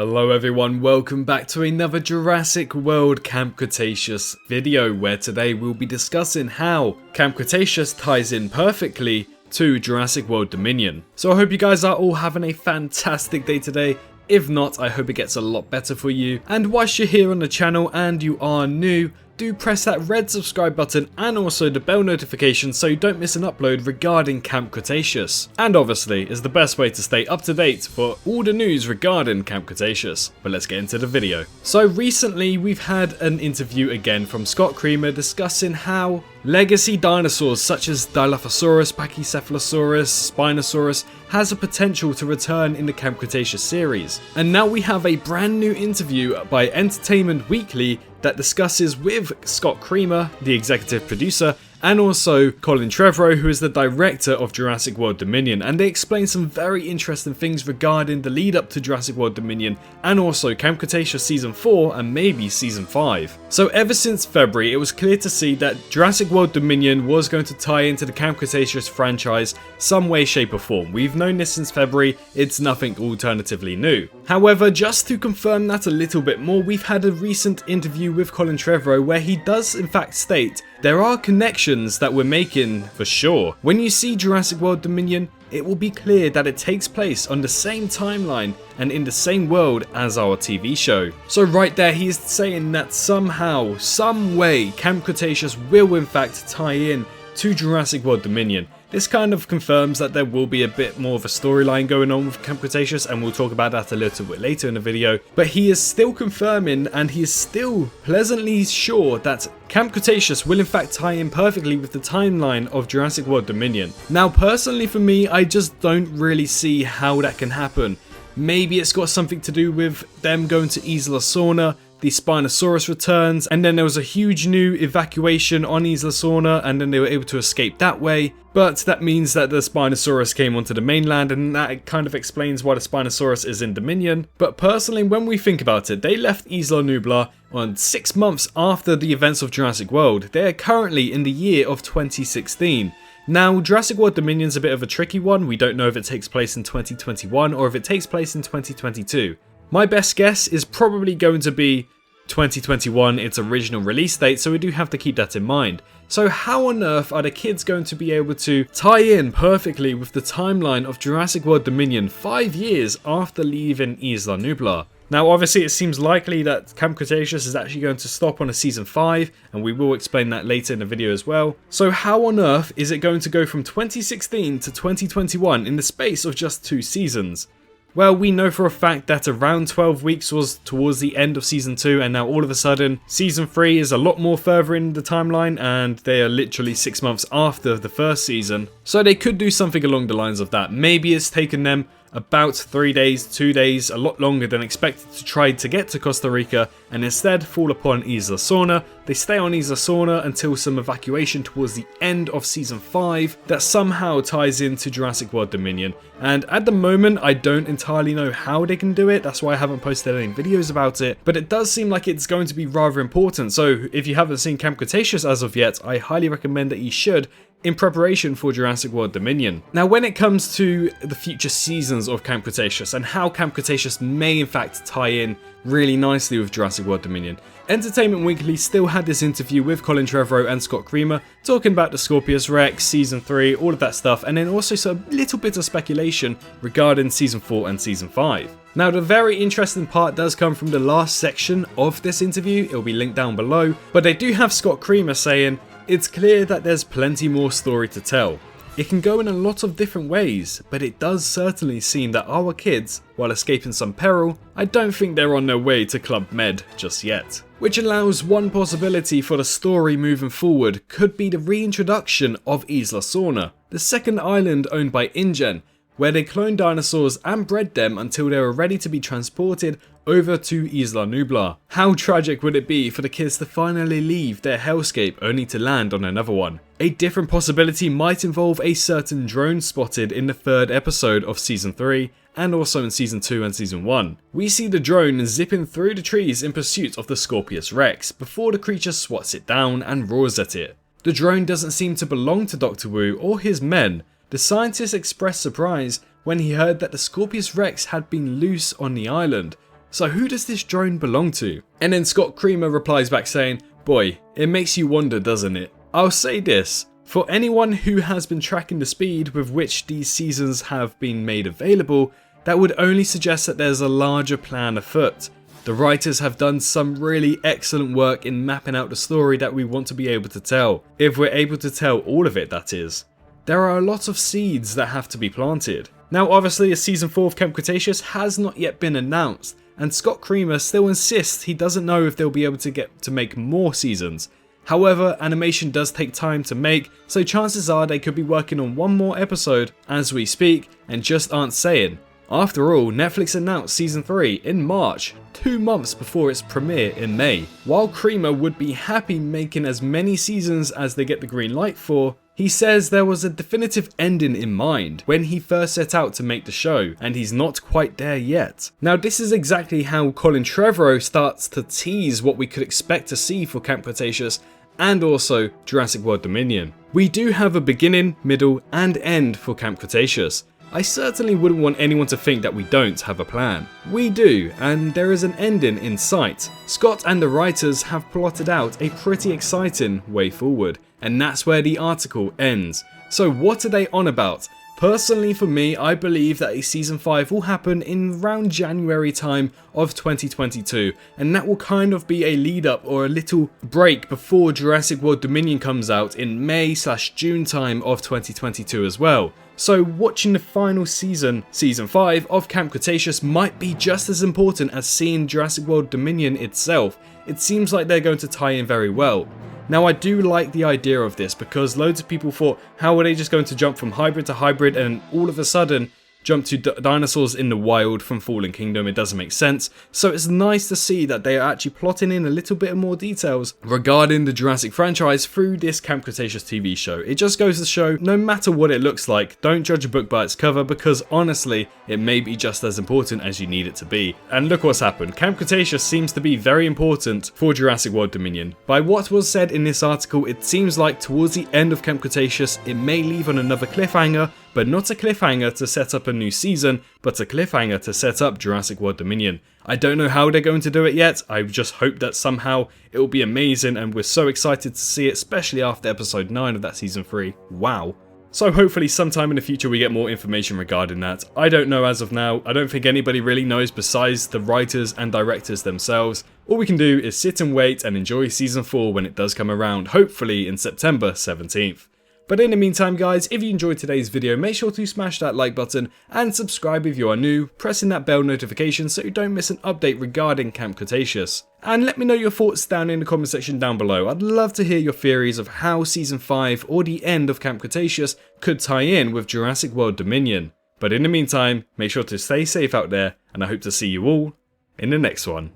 Hello everyone, welcome back to another Jurassic World Camp Cretaceous video, where today we'll be discussing how Camp Cretaceous ties in perfectly to Jurassic World Dominion. So I hope you guys are all having a fantastic day today. If not, I hope it gets a lot better for you. And whilst you're here on the channel and you are new, do press that red subscribe button and also the bell notification so you don't miss an upload regarding Camp Cretaceous. And obviously is the best way to stay up to date for all the news regarding Camp Cretaceous. But let's get into the video. So recently we've had an interview again from Scott Kreamer discussing how legacy dinosaurs such as Dilophosaurus, Pachycephalosaurus, Spinosaurus has a potential to return in the Camp Cretaceous series. And now we have a brand new interview by Entertainment Weekly that discusses with Scott Kreamer, the executive producer, and also Colin Trevorrow, who is the director of Jurassic World Dominion, and they explain some very interesting things regarding the lead up to Jurassic World Dominion and also Camp Cretaceous Season 4 and maybe Season 5. So ever since February, it was clear to see that Jurassic World Dominion was going to tie into the Camp Cretaceous franchise some way, shape or form. We've known this since February, it's nothing alternatively new. However, just to confirm that a little bit more, we've had a recent interview with Colin Trevorrow where he does in fact state there are connections that we're making for sure. When you see Jurassic World Dominion, it will be clear that it takes place on the same timeline and in the same world as our TV show. So right there he is saying that somehow, some way, Camp Cretaceous will in fact tie in to Jurassic World Dominion. This kind of confirms that there will be a bit more of a storyline going on with Camp Cretaceous, and we'll talk about that a little bit later in the video. But he is still confirming, and he is still pleasantly sure that Camp Cretaceous will in fact tie in perfectly with the timeline of Jurassic World Dominion. Now personally for me, I just don't really see how that can happen. Maybe it's got something to do with them going to Isla Sorna, the Spinosaurus returns, and then there was a huge new evacuation on Isla Sorna, and then they were able to escape that way. But that means that the Spinosaurus came onto the mainland, and that kind of explains why the Spinosaurus is in Dominion. But personally, when we think about it, they left Isla Nublar on 6 months after the events of Jurassic World. They are currently in the year of 2016. Now, Jurassic World Dominion is a bit of a tricky one. We don't know if it takes place in 2021 or if it takes place in 2022. My best guess is probably going to be 2021, its original release date, so we do have to keep that in mind. So how on earth are the kids going to be able to tie in perfectly with the timeline of Jurassic World Dominion 5 years after leaving Isla Nublar? Now obviously it seems likely that Camp Cretaceous is actually going to stop on a Season 5, and we will explain that later in the video as well. So how on earth is it going to go from 2016 to 2021 in the space of just 2 seasons? Well, we know for a fact that around 12 weeks was towards the end of Season 2, and now all of a sudden Season 3 is a lot more further in the timeline, and they are literally 6 months after the first season. So they could do something along the lines of that. Maybe it's taken them about 3 days, 2 days, a lot longer than expected to try to get to Costa Rica, and instead fall upon Isla Sorna. They stay on Isla Sorna until some evacuation towards the end of Season 5 that somehow ties into Jurassic World Dominion. And at the moment, I don't entirely know how they can do it, that's why I haven't posted any videos about it, but it does seem like it's going to be rather important. So if you haven't seen Camp Cretaceous as of yet, I highly recommend that you should, in preparation for Jurassic World Dominion. Now when it comes to the future seasons of Camp Cretaceous and how Camp Cretaceous may in fact tie in really nicely with Jurassic World Dominion, Entertainment Weekly still had this interview with Colin Trevorrow and Scott Kreamer talking about the Scorpius Rex, Season 3, all of that stuff, and then also some little bit of speculation regarding Season 4 and Season 5. Now the very interesting part does come from the last section of this interview, it will be linked down below, but they do have Scott Kreamer saying, "It's clear that there's plenty more story to tell. It can go in a lot of different ways, but it does certainly seem that our kids, while escaping some peril, I don't think they're on their way to Club Med just yet." Which allows one possibility for the story moving forward could be the reintroduction of Isla Sorna, the second island owned by InGen, where they cloned dinosaurs and bred them until they were ready to be transported over to Isla Nublar. How tragic would it be for the kids to finally leave their hellscape only to land on another one? A different possibility might involve a certain drone spotted in the 3rd episode of Season 3 and also in Season 2 and Season 1. We see the drone zipping through the trees in pursuit of the Scorpius Rex before the creature swats it down and roars at it. The drone doesn't seem to belong to Dr. Wu or his men. The scientist expressed surprise when he heard that the Scorpius Rex had been loose on the island, So who does this drone belong to? And then Scott Kreamer replies back saying, boy, it makes you wonder, doesn't it? I'll say this, for anyone who has been tracking the speed with which these seasons have been made available, that would only suggest that there's a larger plan afoot. The writers have done some really excellent work in mapping out the story that we want to be able to tell, if we're able to tell all of it, that is. There are a lot of seeds that have to be planted. Now obviously a season 4 of Camp Cretaceous has not yet been announced, and Scott Kreamer still insists he doesn't know if they'll be able to get to make more seasons. However, animation does take time to make, so chances are they could be working on one more episode as we speak and just aren't saying. After all, Netflix announced season 3 in March, 2 months before its premiere in May. While Kreamer would be happy making as many seasons as they get the green light for, he says there was a definitive ending in mind when he first set out to make the show, and he's not quite there yet. Now this is exactly how Colin Trevorrow starts to tease what we could expect to see for Camp Cretaceous and also Jurassic World Dominion. We do have a beginning, middle and end for Camp Cretaceous. I certainly wouldn't want anyone to think that we don't have a plan. We do, and there is an ending in sight. Scott and the writers have plotted out a pretty exciting way forward, and that's where the article ends. So what are they on about? Personally for me, I believe that a season 5 will happen in around January time of 2022, and that will kind of be a lead up or a little break before Jurassic World Dominion comes out in May/June time of 2022 as well. So watching the final season 5 of Camp Cretaceous might be just as important as seeing Jurassic World Dominion itself. It seems like they're going to tie in very well. Now I do like the idea of this because loads of people thought, how are they just going to jump from hybrid to hybrid and all of a sudden jump to dinosaurs in the wild from Fallen Kingdom? It doesn't make sense. So it's nice to see that they are actually plotting in a little bit more details regarding the Jurassic franchise through this Camp Cretaceous TV show. It just goes to show, no matter what it looks like, don't judge a book by its cover, because honestly, it may be just as important as you need it to be. And look what's happened. Camp Cretaceous seems to be very important for Jurassic World Dominion. By what was said in this article, it seems like towards the end of Camp Cretaceous, it may leave on another cliffhanger, but not a cliffhanger to set up a new season, but a cliffhanger to set up Jurassic World Dominion. I don't know how they're going to do it yet. I just hope that somehow it will be amazing, and we're so excited to see it, especially after episode 9 of that season 3. Wow. So hopefully sometime in the future we get more information regarding that. I don't know as of now. I don't think anybody really knows besides the writers and directors themselves. All we can do is sit and wait and enjoy season 4 when it does come around, hopefully in September 17th. But in the meantime guys, if you enjoyed today's video, make sure to smash that like button and subscribe if you are new, pressing that bell notification so you don't miss an update regarding Camp Cretaceous. And let me know your thoughts down in the comment section down below. I'd love to hear your theories of how season 5 or the end of Camp Cretaceous could tie in with Jurassic World Dominion. But in the meantime, make sure to stay safe out there, and I hope to see you all in the next one.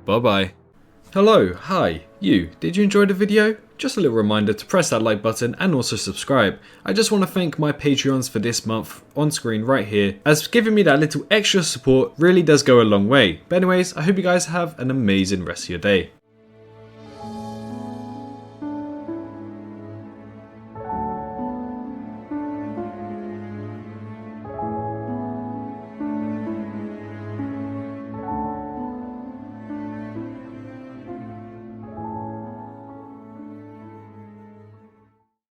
Bye bye. Hello, hi, you, did you enjoy the video? Just a little reminder to press that like button and also subscribe. I just want to thank my Patreons for this month on screen right here, as giving me that little extra support really does go a long way. But anyways, I hope you guys have an amazing rest of your day.